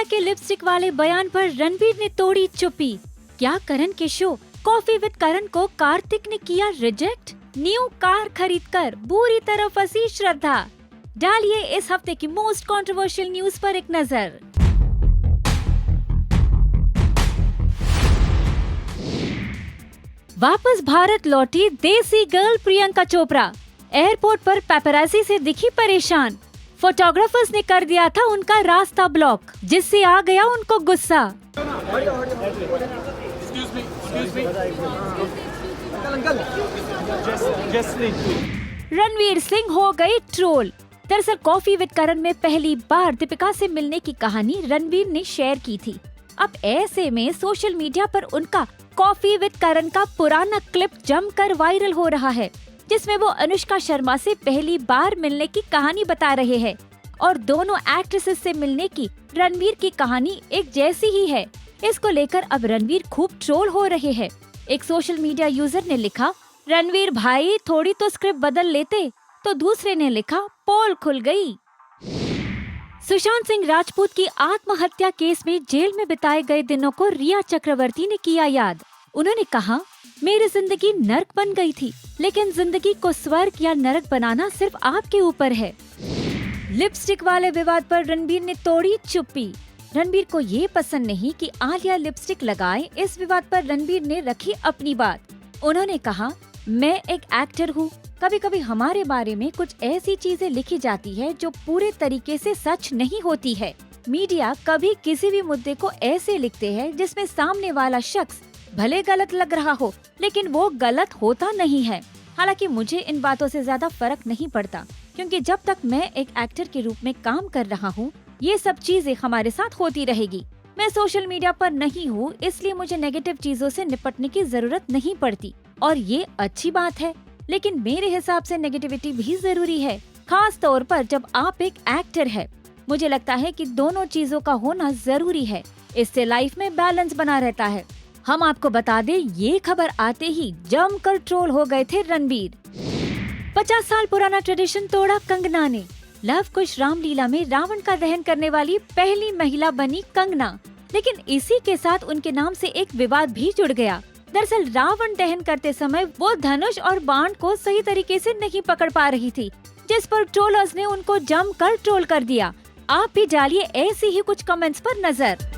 के लिपस्टिक वाले बयान पर रणबीर ने तोड़ी चुप्पी। क्या करण के शो कॉफी विद करण को कार्तिक ने किया रिजेक्ट? न्यू कार खरीदकर बुरी तरह फंसी श्रद्धा। डालिए इस हफ्ते की मोस्ट कंट्रोवर्शियल न्यूज पर एक नजर। वापस भारत लौटी देसी गर्ल प्रियंका चोपड़ा। एयरपोर्ट पर पेपराजी से दिखी परेशान। फोटोग्राफर्स ने कर दिया था उनका रास्ता ब्लॉक, जिससे आ गया उनको गुस्सा। रणवीर सिंह हो गई ट्रोल। दरअसल कॉफी विद करण में पहली बार दीपिका से मिलने की कहानी रणवीर ने शेयर की थी। अब ऐसे में सोशल मीडिया पर उनका कॉफी विद करण का पुराना क्लिप जमकर वायरल हो रहा है, जिसमें वो अनुष्का शर्मा से पहली बार मिलने की कहानी बता रहे हैं और दोनों एक्ट्रेसेस से मिलने की रणवीर की कहानी एक जैसी ही है। इसको लेकर अब रणवीर खूब ट्रोल हो रहे हैं। एक सोशल मीडिया यूजर ने लिखा, रणवीर भाई थोड़ी तो स्क्रिप्ट बदल लेते, तो दूसरे ने लिखा, पोल खुल गई। सुशांत सिंह राजपूत की आत्महत्या केस में जेल में बिताए गए दिनों को रिया चक्रवर्ती ने किया याद। उन्होंने कहा, मेरी जिंदगी नर्क बन गई थी, लेकिन जिंदगी को स्वर्ग या नरक बनाना सिर्फ आपके ऊपर है। लिपस्टिक वाले विवाद पर रणबीर ने तोड़ी चुप्पी। रणबीर को ये पसंद नहीं कि आलिया लिपस्टिक लगाए। इस विवाद पर रणबीर ने रखी अपनी बात। उन्होंने कहा, मैं एक एक्टर हूँ, कभी कभी हमारे बारे में कुछ ऐसी चीजें लिखी जाती है जो पूरे तरीके से सच नहीं होती है। मीडिया कभी किसी भी मुद्दे को ऐसे लिखते हैं जिसमें सामने वाला शख्स भले गलत लग रहा हो, लेकिन वो गलत होता नहीं है। हालांकि मुझे इन बातों से ज्यादा फर्क नहीं पड़ता, क्योंकि जब तक मैं एक एक्टर के रूप में काम कर रहा हूँ, ये सब चीजें हमारे साथ होती रहेगी। मैं सोशल मीडिया पर नहीं हूँ, इसलिए मुझे नेगेटिव चीजों से निपटने की जरूरत नहीं पड़ती, और ये अच्छी बात है। लेकिन मेरे हिसाब से नेगेटिविटी भी जरूरी है, खास तौर पर जब आप एक एक्टर है। मुझे लगता है कि दोनों चीजों का होना जरूरी है, इससे लाइफ में बैलेंस बना रहता है। हम आपको बता दें, ये खबर आते ही जमकर ट्रोल हो गए थे रणबीर। 50 साल पुराना ट्रेडिशन तोड़ा कंगना ने। लव कुश रामलीला में रावण का दहन करने वाली पहली महिला बनी कंगना, लेकिन इसी के साथ उनके नाम से एक विवाद भी जुड़ गया। दरअसल रावण दहन करते समय वो धनुष और बाण को सही तरीके से नहीं पकड़ पा रही थी, जिस पर ट्रोलर्स ने उनको जमकर ट्रोल कर दिया। आप भी डालिए ऐसी ही कुछ कमेंट्स पर नजर।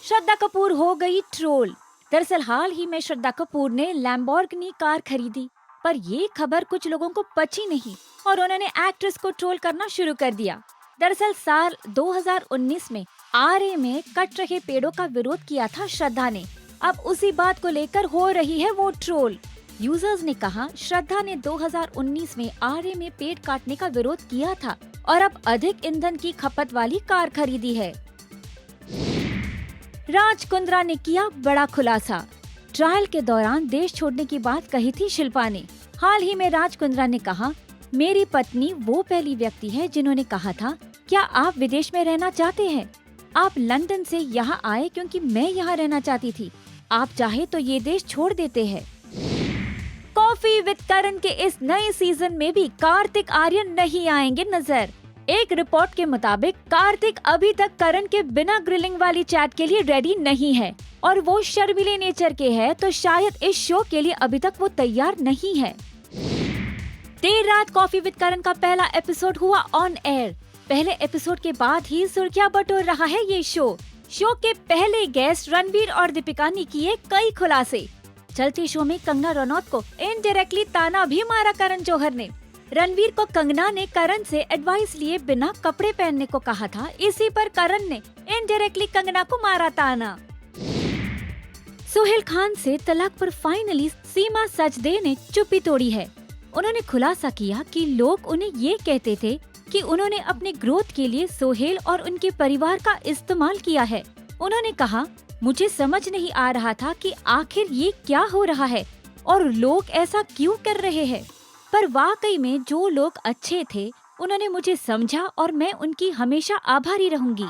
श्रद्धा कपूर हो गई ट्रोल। दरअसल हाल ही में श्रद्धा कपूर ने लैम्बोर्गिनी कार खरीदी, पर ये खबर कुछ लोगों को पची नहीं और उन्होंने एक्ट्रेस को ट्रोल करना शुरू कर दिया। दरअसल साल 2019 में आरए में कट रहे पेड़ों का विरोध किया था श्रद्धा ने। अब उसी बात को लेकर हो रही है वो ट्रोल। यूजर्स ने कहा, श्रद्धा ने 2019 में आरए में पेड़ काटने का विरोध किया था और अब अधिक ईंधन की खपत वाली कार खरीदी है। राज कुंद्रा ने किया बड़ा खुलासा। ट्रायल के दौरान देश छोड़ने की बात कही थी शिल्पा ने। हाल ही में राज कुंद्रा ने कहा, मेरी पत्नी वो पहली व्यक्ति है जिन्होंने कहा था, क्या आप विदेश में रहना चाहते हैं? आप लंदन से यहाँ आए क्योंकि मैं यहाँ रहना चाहती थी। आप चाहे तो ये देश छोड़ देते हैं। कॉफी विद करण के इस नए सीजन में भी कार्तिक आर्यन नहीं आएंगे नजर। एक रिपोर्ट के मुताबिक कार्तिक अभी तक करण के बिना ग्रिलिंग वाली चैट के लिए रेडी नहीं है और वो शर्मीले नेचर के हैं, तो शायद इस शो के लिए अभी तक वो तैयार नहीं है। देर रात कॉफी विद करण का पहला एपिसोड हुआ ऑन एयर। पहले एपिसोड के बाद ही सुर्खियां बटोर रहा है ये शो। शो के पहले गेस्ट रणबीर और दीपिका ने किए कई खुलासे। चलते शो में कंगना रनौत को इनडायरेक्टली ताना भी मारा करण जौहर ने। रणबीर को कंगना ने करण से एडवाइस लिए बिना कपड़े पहनने को कहा था, इसी पर करण ने इनडायरेक्टली कंगना को मारा ताना। सोहेल खान से तलाक पर फाइनली सीमा सचदे ने चुप्पी तोड़ी है। उन्होंने खुलासा किया कि लोग उन्हें ये कहते थे कि उन्होंने अपने ग्रोथ के लिए सोहेल और उनके परिवार का इस्तेमाल किया है। उन्होंने कहा, मुझे समझ नहीं आ रहा था कि आखिर ये क्या हो रहा है और लोग ऐसा क्यों कर रहे हैं, पर वाकई में जो लोग अच्छे थे उन्होंने मुझे समझा और मैं उनकी हमेशा आभारी रहूंगी।